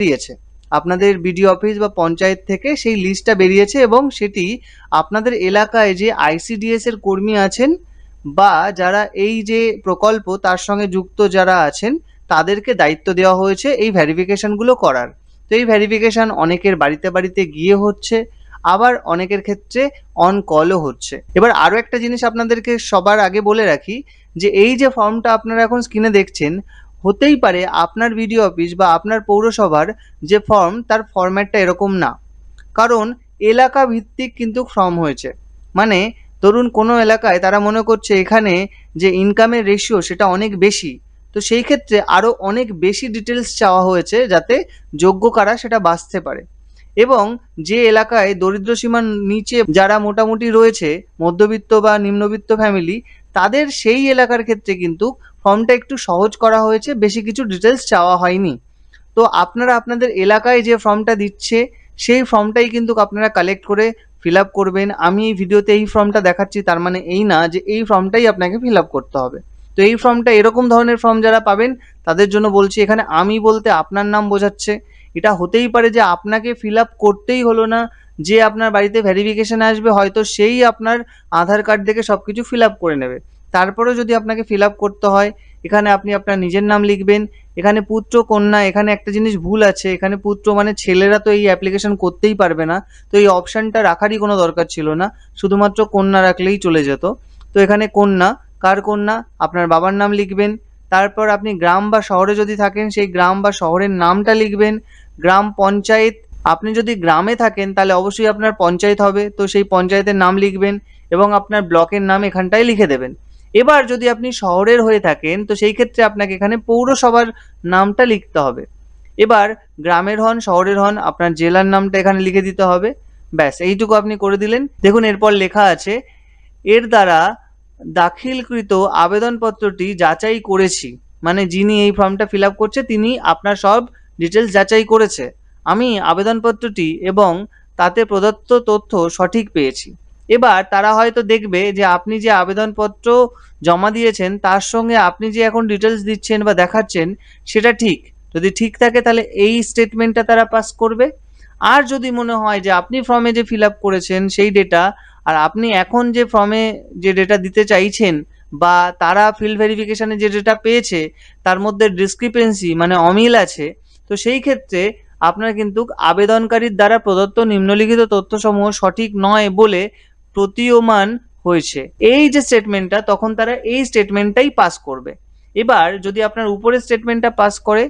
বেরিয়েছে, আপনাদের BDO office বা পঞ্চায়েত থেকে সেই লিস্টটা বেরিয়েছে এবং সেটি আপনাদের এলাকায় যে আইসিডিএস এর কর্মী আছেন বা যারা এই যে প্রকল্প তার সঙ্গে যুক্ত যারা আছেন তাদেরকে দায়িত্ব দেওয়া হয়েছে এই ভেরিফিকেশনগুলো করার। তো এই ভেরিফিকেশন অনেকের বাড়িতে বাড়িতে গিয়ে হচ্ছে, আবার অনেকের ক্ষেত্রে অন কলও হচ্ছে। এবার আরও একটা জিনিস আপনাদেরকে সবার আগে বলে রাখি, যে এই যে ফর্মটা আপনারা এখন স্ক্রিনে দেখছেন, হতেই পারে আপনার বিডিও অফিস বা আপনার পৌরসভার যে ফর্ম তার ফরম্যাটটা এরকম না, কারণ এলাকা ভিত্তিক কিন্তু ফর্ম হয়েছে। মানে ধরুন কোনো এলাকায় তারা মনে করছে এখানে যে ইনকামের রেশিও সেটা অনেক বেশি, তো সেই ক্ষেত্রে আরও অনেক বেশি ডিটেলস চাওয়া হয়েছে যাতে যোগ্য কারা সেটা বাঁচতে পারে। এবং যে এলাকায় দরিদ্র সীমার নিচে যারা মোটামুটি রয়েছে, মধ্যবিত্ত বা নিম্নবিত্ত ফ্যামিলি, তাদের সেই এলাকার ক্ষেত্রে কিন্তু ফর্মটা একটু সহজ করা হয়েছে, বেশি কিছু ডিটেলস চাওয়া হয়নি। তো আপনারা আপনাদের এলাকায় যে ফর্মটা দিচ্ছে সেই ফর্মটাই কিন্তু আপনারা কালেক্ট করে ফিল আপ করবেন। আমি এই ভিডিওতে এই ফর্মটা দেখাচ্ছি তার মানে এই না যে এই ফর্মটাই আপনাকে ফিল আপ করতে হবে। তো এই ফর্মটা এরকম ধরনের ফর্ম যারা পাবেন তাদের জন্য বলছি, এখানে আমি বলতে আপনার নাম বোঝাচ্ছে। এটা হতেই পারে যে আপনাকে ফিল আপ করতেই হলো না, যে আপনার বাড়িতে ভেরিফিকেশানে আসবে হয়তো সেই আপনার আধার কার্ড দেখে সব কিছু ফিল আপ করে নেবে। তারপরেও যদি আপনাকে ফিল আপ করতে হয়, এখানে আপনি আপনার নিজের নাম লিখবেন। এখানে পুত্র কন্যা, এখানে একটা জিনিস ভুল আছে, এখানে পুত্র মানে ছেলেরা তো এই অ্যাপ্লিকেশন করতেই পারবে না, তো এই অপশানটা রাখারই কোনো দরকার ছিল না, শুধুমাত্র কন্যা রাখলেই চলে যেত। তো এখানে কন্যা, কার কন্যা, আপনার বাবার নাম লিখবেন। তারপর আপনি গ্রাম বা শহরে যদি থাকেন সেই গ্রাম বা শহরের নামটা লিখবেন। গ্রাম পঞ্চায়েত, আপনি যদি গ্রামে থাকেন তাহলে অবশ্যই আপনার পঞ্চায়েত হবে, তো সেই পঞ্চায়েতের নাম লিখবেন এবং আপনার ব্লকের নাম এখানটায় লিখে দেবেন। এবার যদি আপনি শহরের হয়ে থাকেন তো সেই ক্ষেত্রে আপনাকে এখানে পৌরসভার নামটা লিখতে হবে। এবার গ্রামের হন শহরের হন আপনার জেলার নামটা এখানে লিখে দিতে হবে। ব্যাস এইটুকু আপনি করে দিলেন। দেখুন এরপর লেখা আছে, এর দ্বারা দাখিলকৃত আবেদনপত্রটি যাচাই করেছি। মানে যিনি এই ফর্মটা ফিল আপ করছে তিনি আপনার সব ডিটেলস যাচাই করেছে। আমি আবেদনপত্রটি এবং তাতে প্রদত্ত তথ্য সঠিক পেয়েছি। এবার তারা হয়তো দেখবে যে আপনি যে আবেদনপত্র জমা দিয়েছেন তার সঙ্গে আপনি যে এখন ডিটেলস দিচ্ছেন বা দেখাচ্ছেন সেটা ঠিক। যদি ঠিক থাকে তাহলে এই স্টেটমেন্টটা তারা পাস করবে। আর যদি মনে হয় যে আপনি ফর্মে যে ফিল আপ করেছেন সেই ডেটা আর আপনি এখন যে ফর্মে যে ডেটা দিতে চাইছেন বা তারা ফিল্ড ভেরিফিকেশানে যে ডেটা পেয়েছে তার মধ্যে ডিসক্রিপেন্সি মানে অমিল আছে, তো সেই ক্ষেত্রে আপনার কিন্তু আবেদনকারীর দ্বারা প্রদত্ত নিম্নলিখিত তথ্যসমূহ সঠিক নয় বলে প্রতীয়মান হয়েছে, এই যে স্টেটমেন্টটা, তখন তারা এই স্টেটমেন্টটাই পাস করবে। এবার যদি আপনার উপরের স্টেটমেন্টটা পাস করে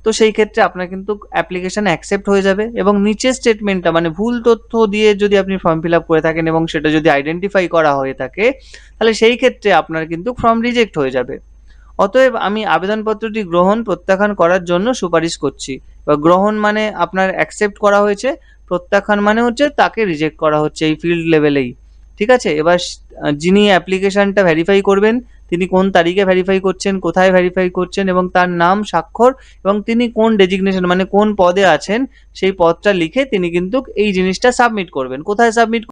তো সেই ক্ষেত্রে আপনার কিন্তু অ্যাপ্লিকেশন অ্যাকসেপ্ট হয়ে যাবে, এবং নিচের স্টেটমেন্টটা মানে ভুল তথ্য দিয়ে যদি আপনি ফর্ম ফিল আপ করে থাকেন এবং সেটা যদি আইডেন্টিফাই করা হয়ে থাকে তাহলে সেই ক্ষেত্রে আপনার কিন্তু ফর্ম রিজেক্ট হয়ে যাবে। অতএব আমি আবেদনপত্রটি গ্রহণ প্রত্যাখ্যান করার জন্য সুপারিশ করছি। বা গ্রহণ মানে আপনার অ্যাকসেপ্ট করা হয়েছে, প্রত্যাখ্যান মানে হচ্ছে তাকে রিজেক্ট করা হচ্ছে এই ফিল্ড লেভেলেই। ঠিক আছে, এবার যিনি অ্যাপ্লিকেশনটা ভেরিফাই করবেন তিনি কোন তারিখে ভেরিফাই করছেন, কোথায় ভেরিফাই করছেন এবং তার নাম স্বাক্ষর এবং তিনি কোন ডেজিগনেশন মানে কোন পদে আছেন সেই পদটা লিখে তিনি কিন্তু এই জিনিসটা সাবমিট করবেন। কোথায় সাবমিট